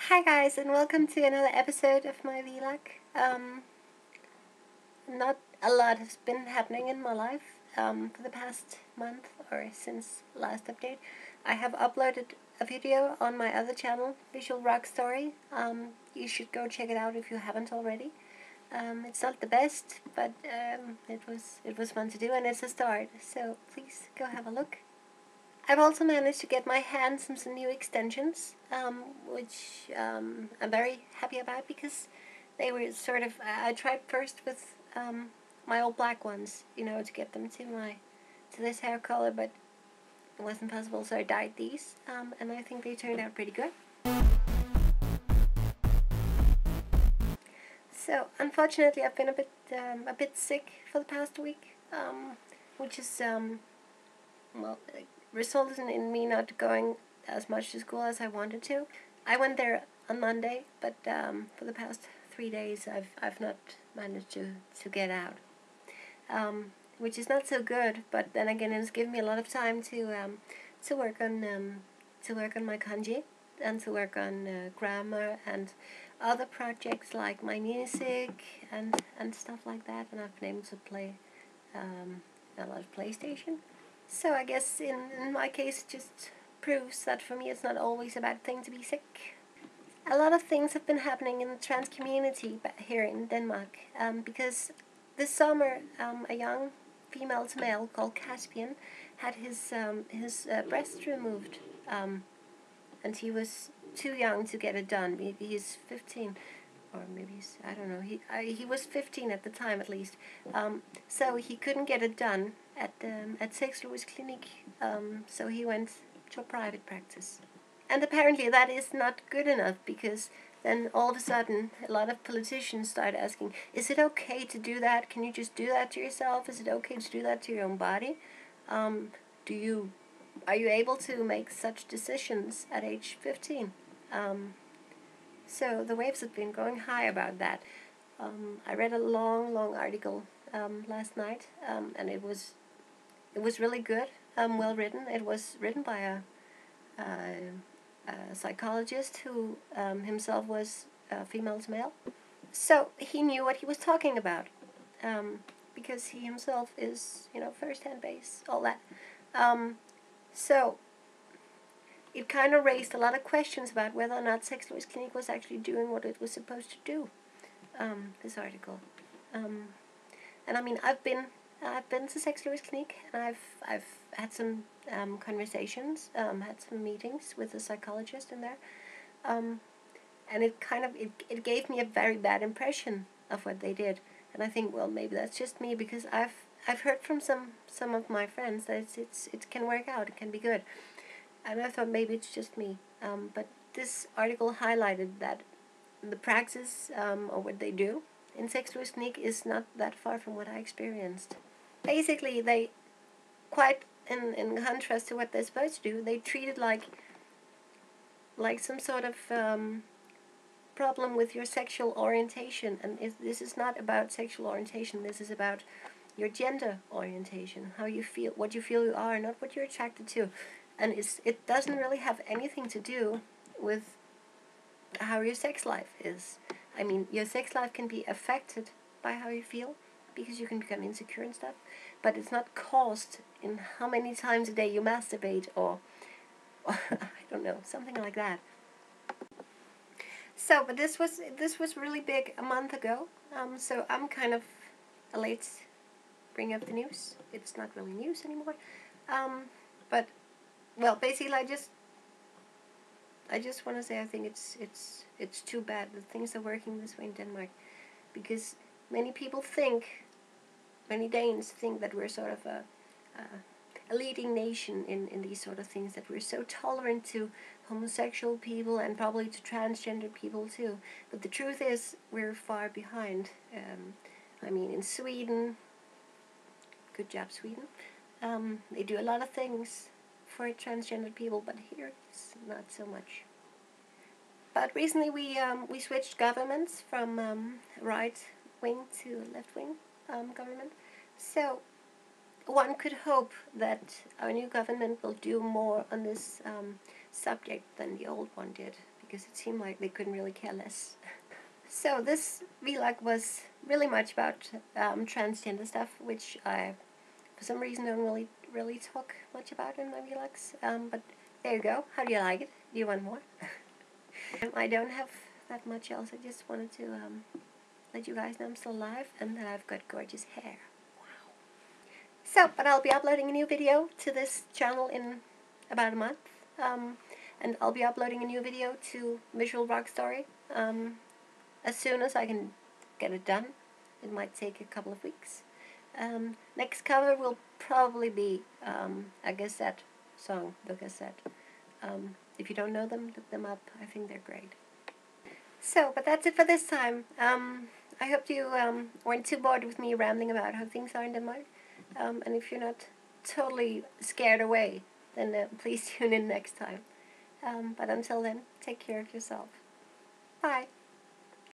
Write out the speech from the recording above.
Hi guys, and welcome to another episode of my vlog. Not a lot has been happening in my life for the past month or since last update. I have uploaded a video on my other channel, Visual Rock Story. You should go check it out if you haven't already. It's not the best, but it was fun to do, and it's a start. So please go have a look. I've also managed to get my hands on some new extensions, which I'm very happy about because they were sort of, I tried first with my old black ones, to get them to this hair color, but it wasn't possible, so I dyed these, and I think they turned out pretty good. So unfortunately, I've been a bit sick for the past week, which is well, resulted in me not going as much to school as I wanted to. I went there on Monday, but for the past 3 days I've not managed to get out, which is not so good. But then again, it's given me a lot of time to work on my kanji and to work on grammar and other projects like my music and stuff like that. And I've been able to play a lot of PlayStation. So I guess in my case it just proves that for me it's not always a bad thing to be sick. A lot of things have been happening in the trans community here in Denmark, because this summer a young female to male called Caspian had his breast removed, and he was too young to get it done. Maybe he's 15, or maybe he's, I don't know, he was 15 at the time at least, so he couldn't get it done at Sexlow's clinic, so he went to a private practice. And apparently that is not good enough, because then all of a sudden a lot of politicians start asking, is it okay to do that? Can you just do that to yourself? Is it okay to do that to your own body? Are you able to make such decisions at age 15? So the waves have been going high about that. I read a long article last night, and it was really good, well written. It was written by a psychologist who himself was female to male. So he knew what he was talking about, because he himself is, first-hand base, all that. So it kind of raised a lot of questions about whether or not Sexlow's clinic was actually doing what it was supposed to do. This article, and I mean, I've been to Sexlow's clinic, and I've had some conversations, had some meetings with a psychologist in there, and it gave me a very bad impression of what they did. And I think, well, maybe that's just me, because I've heard from some of my friends that it can work out, it can be good. And I thought maybe it's just me. But this article highlighted that the praxis, or what they do in Sexlow's clinic, is not that far from what I experienced. Basically, they, quite in contrast to what they're supposed to do, they treat it like some sort of problem with your sexual orientation. And this is not about sexual orientation, this is about your gender orientation, how you feel, what you feel you are, not what you're attracted to. And it doesn't really have anything to do with how your sex life is. I mean, your sex life can be affected by how you feel, because you can become insecure and stuff, but it's not caused in how many times a day you masturbate, or I don't know, something like that. So, but this was really big a month ago, so I'm kind of a late bringer of the news. It's not really news anymore, but, well, basically I just want to say I think it's too bad that things are working this way in Denmark, because many Danes think that we're sort of a leading nation in these sort of things, that we're so tolerant to homosexual people and probably to transgender people too. But the truth is we're far behind. I mean, in Sweden, good job Sweden, they do a lot of things for transgender people, but here it's not so much. But recently we switched governments from right wing to left wing government, so one could hope that our new government will do more on this subject than the old one did, because it seemed like they couldn't really care less. So this vlog was really much about transgender stuff, which I, for some reason, don't really talk much about in my vlogs. But there you go. How do you like it? Do you want more? I don't have that much else. I just wanted to let you guys know I'm still alive and that I've got gorgeous hair. Wow. So, but I'll be uploading a new video to this channel in about a month. And I'll be uploading a new video to Visual Rock Story as soon as I can get it done. It might take a couple of weeks. Next cover will probably be a Gazette song, the Gazette. If you don't know them, look them up. I think they're great. So, but that's it for this time. I hope you weren't too bored with me rambling about how things are in Denmark. And if you're not totally scared away, then please tune in next time. But until then, take care of yourself. Bye.